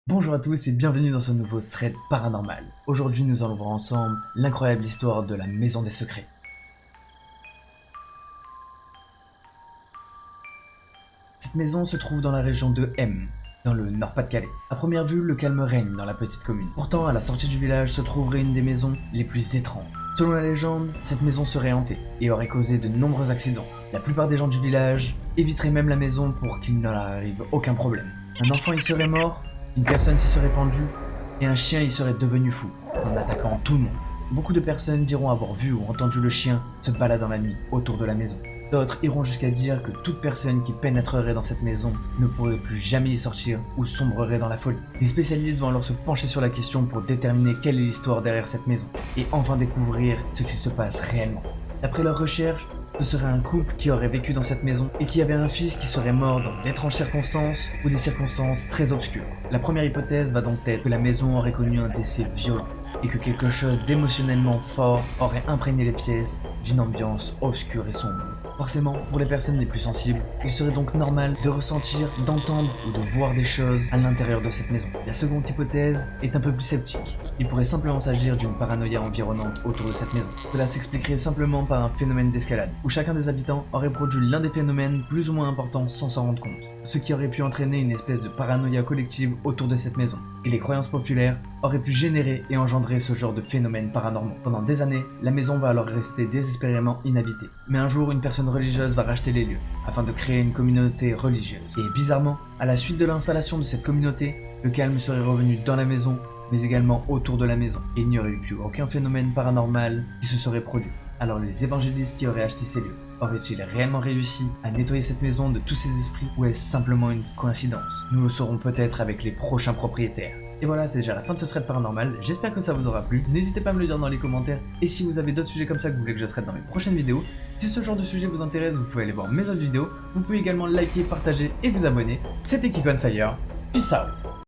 Bonjour à tous et bienvenue dans ce nouveau thread paranormal. Aujourd'hui nous allons voir ensemble l'incroyable histoire de la Maison des Secrets. Cette maison se trouve dans la région de M, dans le Nord-Pas-de-Calais. À première vue, le calme règne dans la petite commune. Pourtant, à la sortie du village se trouverait une des maisons les plus étranges. Selon la légende, cette maison serait hantée et aurait causé de nombreux accidents. La plupart des gens du village éviteraient même la maison pour qu'il ne leur arrive aucun problème. Un enfant y serait mort, une personne s'y serait pendue, et un chien y serait devenu fou, en attaquant tout le monde. Beaucoup de personnes diront avoir vu ou entendu le chien se baladant la nuit autour de la maison. D'autres iront jusqu'à dire que toute personne qui pénétrerait dans cette maison ne pourrait plus jamais y sortir ou sombrerait dans la folie. Les spécialistes vont alors se pencher sur la question pour déterminer quelle est l'histoire derrière cette maison, et enfin découvrir ce qui se passe réellement. D'après leurs recherches, ce serait un couple qui aurait vécu dans cette maison et qui avait un fils qui serait mort dans d'étranges circonstances ou des circonstances très obscures. La première hypothèse va donc être que la maison aurait connu un décès violent et que quelque chose d'émotionnellement fort aurait imprégné les pièces d'une ambiance obscure et sombre. Forcément, pour les personnes les plus sensibles, il serait donc normal de ressentir, d'entendre ou de voir des choses à l'intérieur de cette maison. La seconde hypothèse est un peu plus sceptique. Il pourrait simplement s'agir d'une paranoïa environnante autour de cette maison. Cela s'expliquerait simplement par un phénomène d'escalade, où chacun des habitants aurait produit l'un des phénomènes plus ou moins importants sans s'en rendre compte, ce qui aurait pu entraîner une espèce de paranoïa collective autour de cette maison. Et les croyances populaires auraient pu générer et engendrer ce genre de phénomènes paranormaux. Pendant des années, la maison va alors rester désespérément inhabitée. Mais un jour, une personne religieuse va racheter les lieux, afin de créer une communauté religieuse. Et bizarrement, à la suite de l'installation de cette communauté, le calme serait revenu dans la maison, mais également autour de la maison. Et il n'y aurait eu plus aucun phénomène paranormal qui se serait produit. Alors les évangélistes qui auraient acheté ces lieux, auraient-ils réellement réussi à nettoyer cette maison de tous ces esprits ou est-ce simplement une coïncidence? Nous le saurons peut-être avec les prochains propriétaires. Et voilà, c'est déjà la fin de ce thread paranormal, j'espère que ça vous aura plu, n'hésitez pas à me le dire dans les commentaires, et si vous avez d'autres sujets comme ça que vous voulez que je traite dans mes prochaines vidéos, si ce genre de sujet vous intéresse, vous pouvez aller voir mes autres vidéos, vous pouvez également liker, partager et vous abonner. C'était Kik on Fire, peace out.